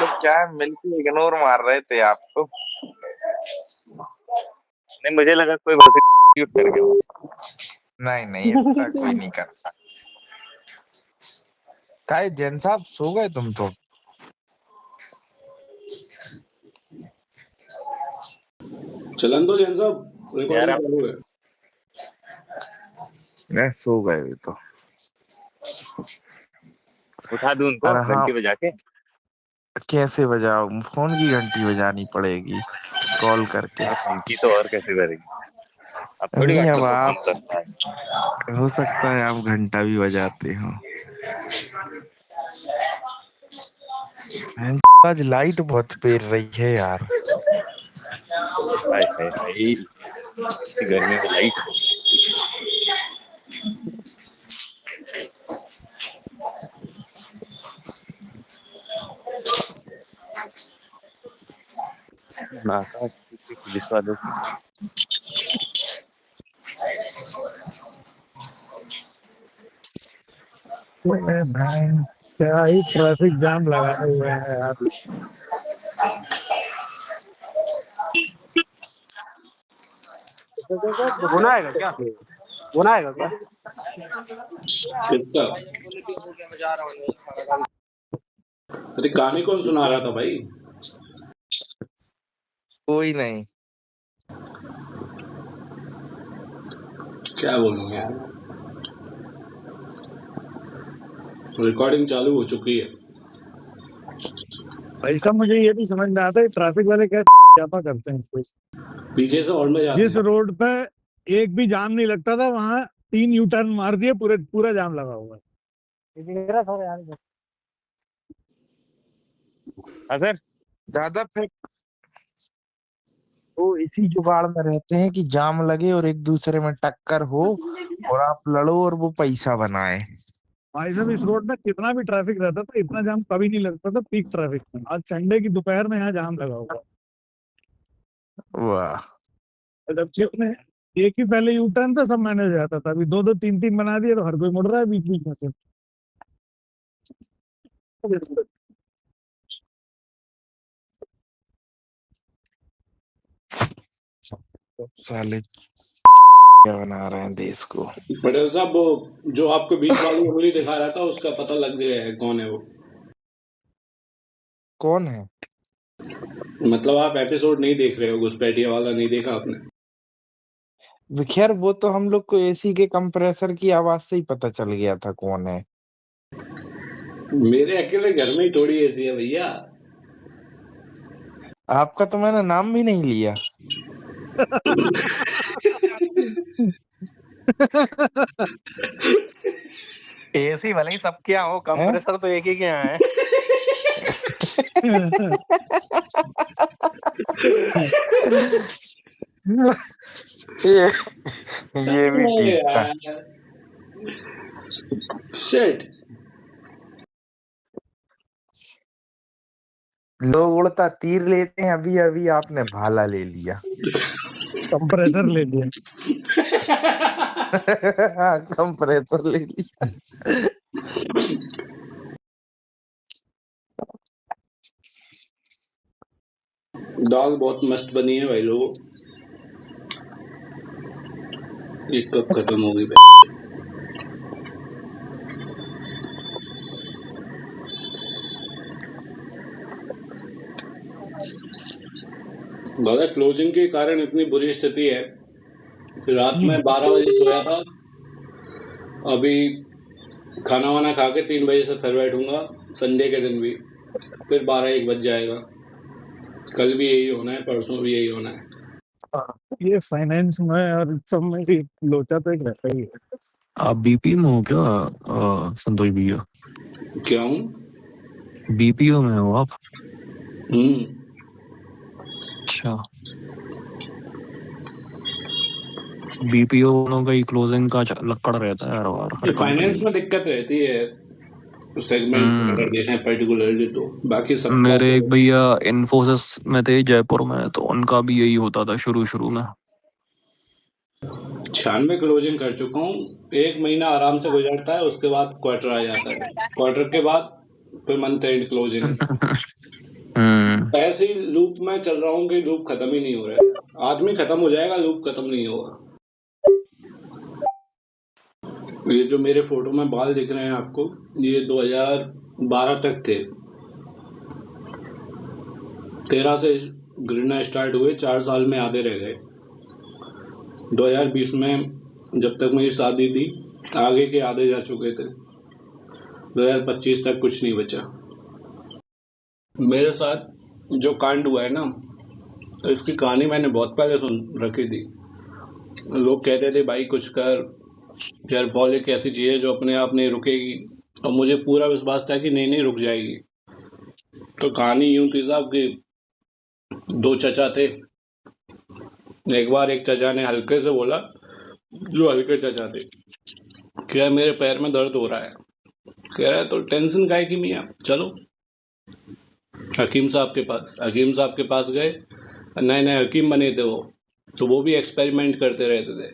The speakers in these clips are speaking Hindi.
लोग क्या है मिलके इग्नोर मार रहे थे आपको। नहीं, मुझे लगा कोई बस क्यूट कर गया। नहीं नहीं, ऐसा कोई नहीं करता। काहे जैन साहब सो गए तुम तो? चलन दो जैन साहब, यार रिकॉर्डिंग आप चालू है। मैं सो गए तो। उठा दूं उनको अरे हाँ, घंटी बजा के? कैसे बजाओ? फोन की घंटी बजानी पड़ेगी कॉल करके। और घंटी तो और कैसे करेगी? अब थोड़ी नहीं, अब व्हाट्सएप पे फोन आप, करता है। हो सकता है आप घंटा भी बजाते हो। आज लाइट बहुत पेर रही है यार। हाय हाय हाय, इतनी गर्मी में लाइट। नाकाश पुलिस वालों की। क्या ही ट्रैफिक जाम लगाए हुए हैं यार। होना है क्या? होना है क्या? किसका? अरे कहानी कौन सुना रहा था भाई? कोई नहीं। क्या बोलूं यार, रिकॉर्डिंग चालू हो चुकी है। भाई साहब मुझे ये नहीं समझ में आता है ट्रैफिक वाले क्या करते हैं इसको। पीछे से और में जाते जिस हैं। रोड पे एक भी जाम नहीं लगता था वहां 3 यू टर्न मार दिए, पूरा जाम लगा हुआ है। हाँ सर। ज्यादा फिर वो इसी जुगाड़ में रहते हैं कि जाम लगे और एक दूसरे में टक्कर हो और आप लड़ो और वो पैसा बनाए। भाई साहब इस रोड में कितना भी ट्रैफिक रहता था, इतना जाम कभी नहीं लगता था पीक ट्रैफिक में। आज संडे की दोपहर में यहाँ जाम लगा हुआ है। वाह, जब में एक ही पहले यू टर्न था, सब मैनेज हो जाता था। अभी 2-2 3-3 बना दिए तो हर कोई मुड़ रहा है बीच बीच में से। साले क्या बना रहे हैं देश को। पटेल साहब, वो जो आपको बीच वाली उंगली दिखा रहा था उसका पता लग गया है कौन है वो? कौन है? मतलब आप एपिसोड नहीं देख रहे हो, घुसपैठिया वाला नहीं देखा आपने? खैर वो तो हम लोग को एसी के कंप्रेसर की आवाज से ही पता चल गया था कौन है। मेरे अकेले घर में ही थोड़ी ऐसी है भैया। आपका तो मैंने नाम भी नहीं लिया। एसी भले ही सबके यहाँ हो, कंप्रेसर तो एक ही के यहाँ है। ये भी ठीक था। शिट। लोग उड़ता तीर लेते हैं, अभी अभी आपने भाला ले लिया। कंप्रेसर ले लिया। कंप्रेसर ले लिया। दाल बहुत मस्त बनी है भाई लोगों। ये कब खत्म होगी? दादा क्लोजिंग के कारण इतनी बुरी स्थिति है। रात में 12 बजे सोया था, अभी खाना वाना खा के 3 बजे से फिर बैठूंगा। संडे के दिन भी फिर 12-1 बज जाएगा। कल भी यही होना है, परसों भी यही होना है। ये फाइनेंस में और सब में भी लोचा तो एक रहता ही है। आप बीपी में हो क्या संतोष भैया? क्या हूँ? बीपीओ में हो आप? अच्छा, बीपीओ का ही क्लोजिंग का लक्कड़ रहता है हर बार, हर फाइनेंस में दिक्कत रहती है सेगमेंट अगर देखें पर्टिकुलरली, तो बाकी सब मेरे एक भैया इन्फोसिस में थे जयपुर में, तो उनका भी यही होता था शुरू में। 96 क्लोजिंग कर चुका हूँ। 1 महीना आराम से गुजरता है, उसके बाद क्वार्टर आ जाता है। क्वार्टर के बाद फिर मंथ एंड क्लोजिंग। ऐसे ही लूप में चल रहा हूँ कि लूप खत्म ही नहीं हो रहा है। आदमी खत्म हो जाएगा, लूप खत्म नहीं होगा। ये जो मेरे फोटो में बाल दिख रहे हैं आपको, ये 2012 तक थे। 13 से गिरना स्टार्ट हुए, 4 साल में आधे रह गए। 2020 में जब तक मेरी शादी थी, आगे के आधे जा चुके थे। 2025 तक कुछ नहीं बचा। मेरे साथ जो कांड हुआ है ना, तो इसकी कहानी मैंने बहुत पहले सुन रखी थी। लोग कहते थे भाई कुछ कर, हेयरफॉल एक ऐसी चीज है जो अपने आप नहीं रुकेगी, और मुझे पूरा विश्वास था कि नहीं रुक जाएगी। तो कहानी यूं थी साहब कि 2 चचा थे। एक बार एक चचा ने हल्के से बोला, जो हल्के चचा थे, क्या मेरे पैर में दर्द हो रहा है। कह रहा है तो टेंशन काहे की मियाँ, चलो हकीम साहब के पास। हकीम साहब के पास गए, नए नए हकीम बने थे वो, तो वो भी एक्सपेरिमेंट करते रहते थे।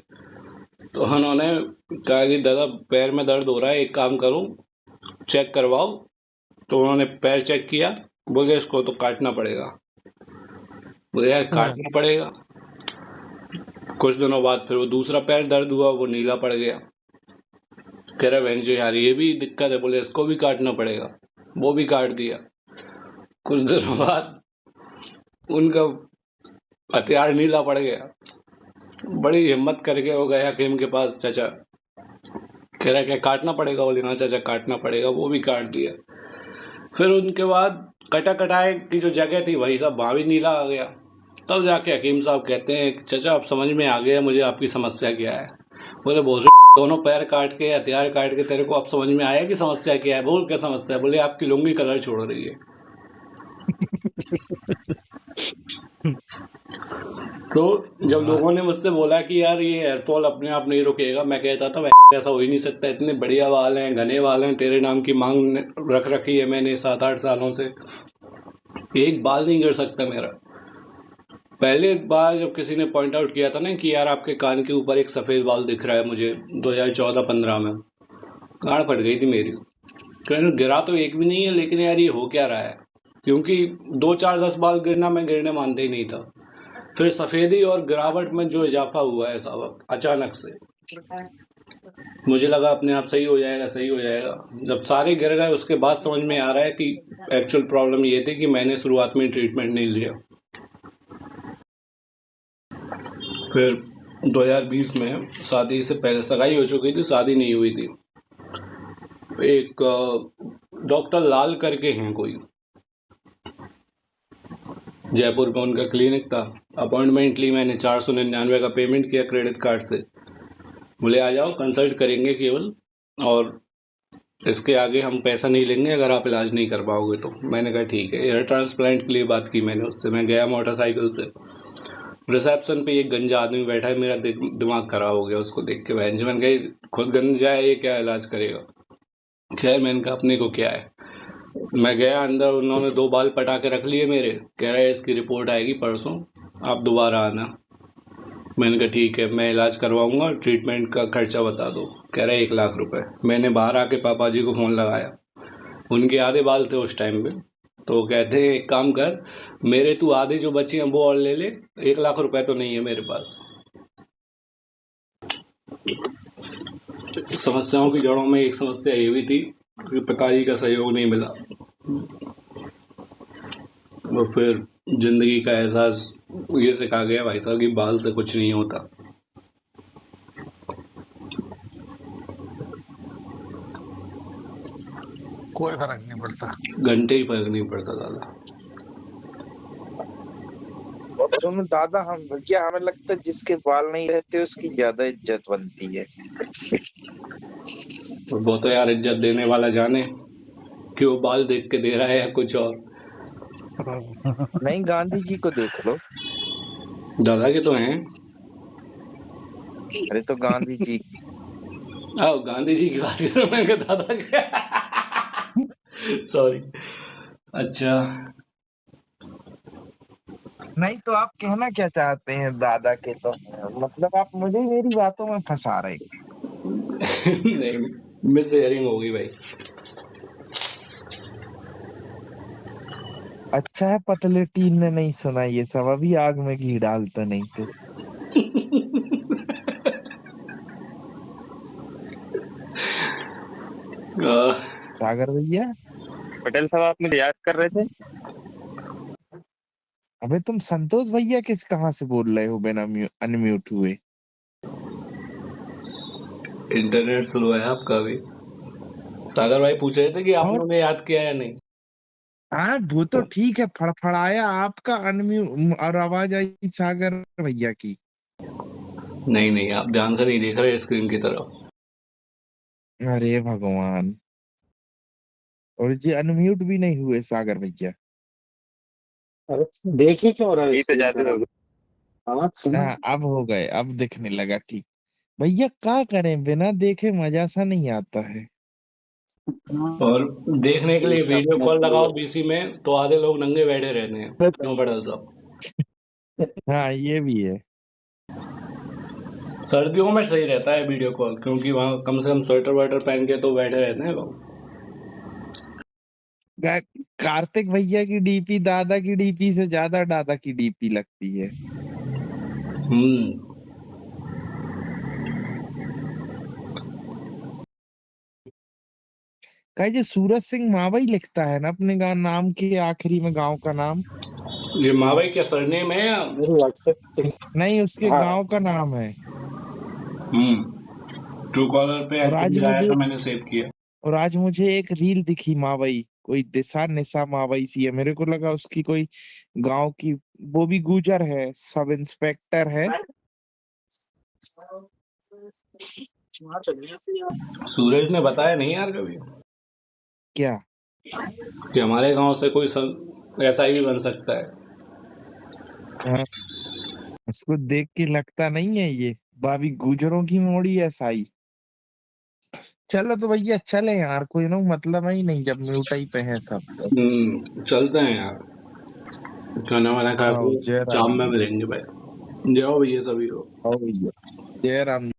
तो उन्होंने कहा कि दादा पैर में दर्द हो रहा है, एक काम करो चेक करवाओ। तो उन्होंने पैर चेक किया, बोले इसको तो काटना पड़ेगा। बोले यार काटना पड़ेगा। कुछ दिनों बाद फिर वो दूसरा पैर दर्द हुआ, वो नीला पड़ गया। कह रहा बहन जी यार ये भी दिक्कत है, बोले इसको भी काटना पड़ेगा। वो भी काट दिया। कुछ दिनों बाद उनका हथियार नीला पड़ गया। बड़ी हिम्मत करके वो गया हकीम के पास, चाचा कह रहा क्या काटना पड़ेगा। बोले हाँ चाचा काटना पड़ेगा। वो भी काट दिया। फिर उनके बाद कटा कटाए की जो जगह थी वही सब वहां भी नीला आ गया। तब जाके हकीम साहब कहते हैं चाचा अब समझ में आ गया मुझे आपकी समस्या क्या है। बोले बहुत दोनों पैर काट के हथियार काट के तेरे को अब समझ में आया कि समस्या क्या है। बोल क्या समस्या है। बोले आपकी लुंगी कलर छोड़ रही है। तो जब लोगों ने मुझसे बोला कि यार ये हेयरफॉल अपने आप नहीं रुकेगा, मैं कहता था ऐसा हो ही नहीं सकता, इतने बढ़िया बाल हैं, घने बाल हैं, तेरे नाम की मांग रख रखी है मैंने 7-8 सालों से, एक बाल नहीं गिर सकता मेरा। पहले बार जब किसी ने पॉइंट आउट किया था ना कि यार आपके कान के ऊपर एक सफेद बाल दिख रहा है मुझे, 2014-15 में गाड़ फट गई थी मेरी। कहने गिरा तो एक भी नहीं है, लेकिन यार ये हो क्या रहा है, क्योंकि 2-4-10 बाल गिरना मैं गिरने मानते ही नहीं था। फिर सफेदी और गिरावट में जो इजाफा हुआ है साहब अचानक से, मुझे लगा अपने आप सही हो जाएगा सही हो जाएगा। जब सारे गिर गए उसके बाद समझ में आ रहा है कि एक्चुअल प्रॉब्लम ये थी कि मैंने शुरुआत में ट्रीटमेंट नहीं लिया। फिर 2020 में शादी से पहले सगाई हो चुकी थी, शादी नहीं हुई थी। एक डॉक्टर लाल करके हैं कोई, जयपुर में उनका क्लिनिक था। अपॉइंटमेंट ली मैंने, 499 का पेमेंट किया क्रेडिट कार्ड से। बोले आ जाओ कंसल्ट करेंगे केवल, और इसके आगे हम पैसा नहीं लेंगे अगर आप इलाज नहीं कर पाओगे तो। मैंने कहा ठीक है। एयर ट्रांसप्लांट के लिए बात की मैंने उससे। मैं गया मोटरसाइकिल से, रिसेप्शन पे एक गंजा आदमी बैठा है, मेरा दिमाग खराब हो गया उसको देख के। बहन जी मैंने कहा खुद गंजा है, ये क्या इलाज करेगा। खैर मैंने कहा अपने को क्या है। मैं गया अंदर, उन्होंने 2 बाल पटा के रख लिए मेरे। कह रहा है इसकी रिपोर्ट आएगी परसों, आप दोबारा आना। मैंने कहा ठीक है, मैं इलाज करवाऊंगा, ट्रीटमेंट का खर्चा बता दो। कह रहा है 1 लाख रुपए। मैंने बाहर आके पापा जी को फ़ोन लगाया, उनके आधे बाल थे उस टाइम पे। तो कहते हैं एक काम कर, मेरे तू आधे जो बचे हैं वो और ले ले, 1 लाख रुपए तो नहीं है मेरे पास। समस्याओं की जड़ों में एक समस्या ये भी थी कि पिताजी का सहयोग नहीं मिला, और फिर जिंदगी का एहसास ये सिखा गया भाई साहब कि बाल से कुछ नहीं होता। कोई फर्क नहीं पड़ता, घंटे ही फर्क नहीं पड़ता दादा। और दादा हम भैया हमें लगता है जिसके बाल नहीं रहते उसकी ज्यादा इज्जत बनती है। और वो तो यार इज्जत देने वाला जाने कि वो बाल देख के दे रहा है या कुछ और। नहीं गांधी जी को देख लो, दादा के तो हैं। अरे तो गांधी जी आओ गांधी जी की बात करो, मैंने कहा दादा के सॉरी। अच्छा नहीं तो आप कहना क्या चाहते हैं दादा के तो, मतलब आप मुझे मेरी बातों में फंसा रहे। नहीं मिस हेयरिंग होगी भाई। अच्छा है पतले टीन ने नहीं सुना ये सब, अभी आग में घी डालता नहीं तो। आ, सागर भैया, पटेल साहब आप मुझे याद कर रहे थे? अबे तुम संतोष भैया किस कहाँ से बोल रहे हो बिना अनम्यूट हुए? इंटरनेट स्लो है आपका भी। सागर भाई पूछ रहे थे कि आप और लोगों ने याद किया या नहीं। हाँ वो तो ठीक है, फड़फड़ाया आपका अनम्यूट और आवाज आई सागर भैया की। नहीं नहीं, आप ध्यान से नहीं देख रहे स्क्रीन की तरफ। अरे भगवान, और जी अनम्यूट भी नहीं हुए सागर भैया। अरे देखे क्यों रहा है यही तो स्क्रीन जादू तरफ? होगा। आवाज सुना? हाँ अब हो गए, अब दिखने लगा ठीक। भैया क्या करें, बिना देखे मजा सा नहीं आता है। और देखने के लिए ठीक है, वीडियो अपने कॉल लिए। लगाओ बीसी में तो आधे लोग नंगे बैठे रहते हैं। क्यों पटेल साहब? हाँ ये भी है। सर्दियों में सही रहता है वीडियो कॉल, क्योंकि वहां कम से कम स्वेटर वेटर पहन के तो बैठे रहते हैं लोग। कार्तिक भैया की डीपी दादा की डीपी से ज्यादा दादा की डीपी लगती है। कहे जो सूरज सिंह मावई लिखता है ना अपने नाम के आखिरी में गांव का नाम। ये मावई क्या सरनेम है या? मेरे व्हाट्सएप पे। नहीं, उसके हाँ, गांव का नाम है। ट्रू कॉलर पे और ऐसे आज दिखाया मुझे था, मैंने सेव किया। और आज मुझे एक रील दिखी मावई, कोई दिशा निशा मावई सी है, मेरे को लगा उसकी कोई गांव की, वो भी गुजर है, सब इंस्पेक्टर है। सूरज ने बताया नहीं यार कभी क्या? कि हमारे गांव से कोई ऐसा ही भी बन सकता है। हाँ, उसको देख के लगता नहीं है ये भाभी गुजरों की मोड़ी है साई। चलो तो भैया चले यार, कोई ना मतलब ही नहीं जब म्यूटाई पे है सब तो। चलते हैं यार, खाना वाना खा आओ के जय शाम राम में जी। मिलेंगे भाई। जाओ भैया सभी को। आओ भैया, जय राम।